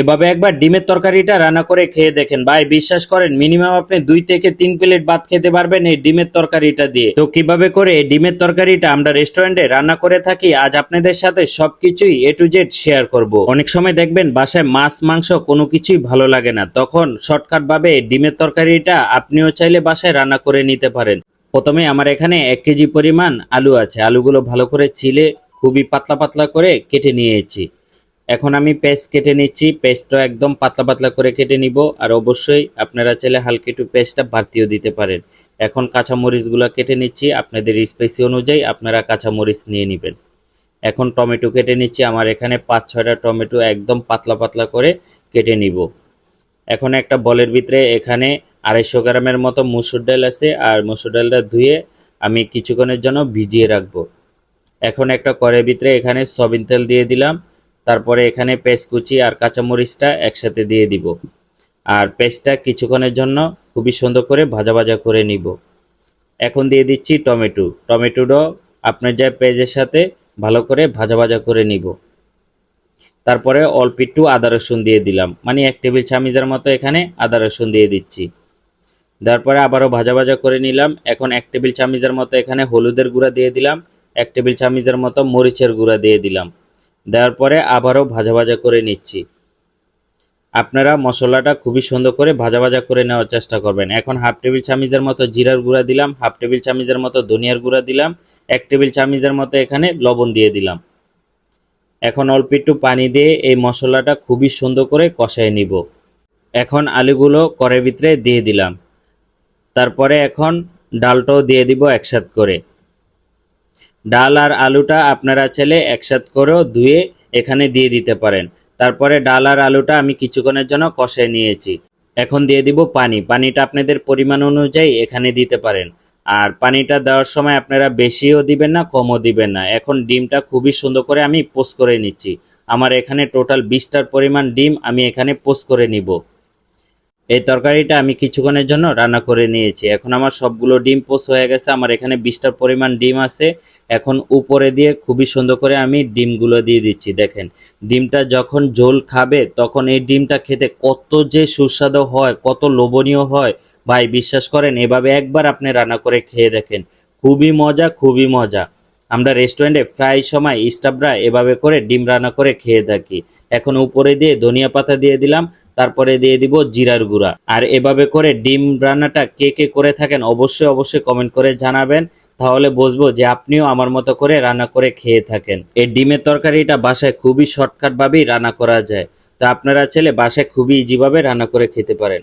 এভাবে একবার ডিমের তরকারিটা রান্না করে খেয়ে দেখেন ভাই, বিশ্বাস করেন মিনিমাম আপনি 2 থেকে 3 প্লেট ভাত খেতে পারবেন এই ডিমের তরকারিটা দিয়ে। তো কিভাবে করে এই ডিমের তরকারিটা আমরা রেস্টুরেন্টে রান্না করে থাকি আজ আপনাদের সাথে সবকিছুই A to Z শেয়ার করব। অনেক সময় দেখবেন বাসায় মাছ মাংস কোনো কিছুই ভালো লাগে না, তখন শর্টকাট ভাবে ডিমের তরকারিটা আপনিও চাইলে বাসায় রান্না করে নিতে পারেন। প্রথমে আমার এখানে 1 কেজি পরিমাণ আলু আছে, আলুগুলো ভালো করে ছিলে খুবই পাতলা পাতলা করে কেটে নিয়েছি। এখন আমি পেস্ট কেটে নিচ্ছি, পেস্টটা একদম পাতলা পাতলা করে কেটে নিব। আর অবশ্যই আপনারা চাইলে হালকা একটু পেস্টটা বাড়তিও দিতে পারেন। এখন কাঁচামরিচগুলো কেটে নিচ্ছি, আপনাদের স্পাইসি অনুযায়ী আপনারা কাঁচামরিচ নিয়ে নেবেন। এখন টমেটো কেটে নিচ্ছি, আমার এখানে 5-6টা টমেটো একদম পাতলা পাতলা করে কেটে নিব। এখন একটা বলের ভিতরে এখানে 250 গ্রামের মতো মসুর ডাল আছে, আর মসুর ডালটা ধুয়ে আমি কিছুক্ষণের জন্য ভিজিয়ে রাখবো। এখন একটা কড়াইয়ের ভিতরে এখানে সয়াবিন তেল দিয়ে দিলাম, তারপরে এখানে পেঁয়াজ কুচি আর কাঁচামরিচটা একসাথে দিয়ে দিব। আর পেঁয়াজটা কিছুক্ষণের জন্য খুবই সুন্দর করে ভাজা ভাজা করে নিব। এখন দিয়ে দিচ্ছি টমেটোটাও আপনার যা পেঁয়াজের সাথে ভালো করে ভাজা ভাজা করে নিব। তারপরে অল্প একটু আদা রসুন দিয়ে দিলাম, মানে 1 টেবিল চামচের মতো এখানে আদা রসুন দিয়ে দিচ্ছি। তারপরে আবারও ভাজা ভাজা করে নিলাম। এখন 1 টেবিল চামচের মতো এখানে হলুদের গুঁড়া দিয়ে দিলাম, 1 টেবিল চামচের মতো মরিচের গুঁড়া দিয়ে দিলাম। দেওয়ার পরে আবারও ভাজা ভাজা করে নিচ্ছি। আপনারা মশলাটা খুবই সুন্দর করে ভাজা ভাজা করে নেওয়ার চেষ্টা করবেন। এখন 1/2 টেবিল চামচের মতো জিরার গুঁড়া দিলাম, 1/2 টেবিল চামচের মতো ধনিয়ার গুঁড়া দিলাম, 1 টেবিল চামচের মতো এখানে লবণ দিয়ে দিলাম। এখন অল্প একটু পানি দিয়ে এই মশলাটা খুবই সুন্দর করে কষায় নিব। এখন আলুগুলো কড়াইয়ের ভিতরে দিয়ে দিলাম। তারপরে এখন ডালটাও দিয়ে দিব একসাথ করে। ডাল আর আলুটা আপনারা চাইলে একসাথ করেও ধুয়ে এখানে দিয়ে দিতে পারেন। তারপরে ডাল আর আলুটা আমি কিছুক্ষণের জন্য কষায় নিয়েছি। এখন দিয়ে দিব পানিটা আপনাদের পরিমাণ অনুযায়ী এখানে দিতে পারেন। আর পানিটা দেওয়ার সময় আপনারা বেশিও দিবেন না কমও দিবেন না। এখন ডিমটা খুবই সুন্দর করে আমি পোস্ট করে নিচ্ছি। আমার এখানে টোটাল 20টার পরিমাণ ডিম আমি এখানে পোস্ট করে নিব। এই তরকারিটা আমি কিছুক্ষণের জন্য রান্না করে নিয়েছি। এখন আমার সবগুলো ডিম পোস্ট হয়ে গেছে, আমার এখানে 20টার পরিমাণ ডিম আছে। এখন উপরে দিয়ে খুবই সুন্দর করে আমি ডিমগুলো দিয়ে দিচ্ছি। দেখেন ডিমটা যখন ঝোল খাবে তখন এই ডিমটা খেতে কত যে সুস্বাদু হয়, কত লোভনীয় হয় ভাই, বিশ্বাস করেন এভাবে একবার আপনি রান্না করে খেয়ে দেখেন, খুবই মজা খুবই মজা। আমরা রেস্টুরেন্টে প্রায় সময় স্টাফরা এভাবে করে ডিম রান্না করে খেয়ে থাকি। এখন উপরে দিয়ে ধনিয়া পাতা দিয়ে দিলাম, তারপরে দিয়ে দিব জিরার গুঁড়া। আর এভাবে করে ডিম রান্নাটা কে কে করে থাকেন অবশ্যই অবশ্যই কমেন্ট করে জানাবেন, তাহলে বুঝবো যে আপনিও আমার মতো করে রান্না করে খেয়ে থাকেন। এই ডিমের তরকারিটা বাসায় খুবই শর্টকাট ভাবেই রান্না করা যায়, তো আপনারা চাইলে বাসায় খুবই ইজিভাবে রান্না করে খেতে পারেন।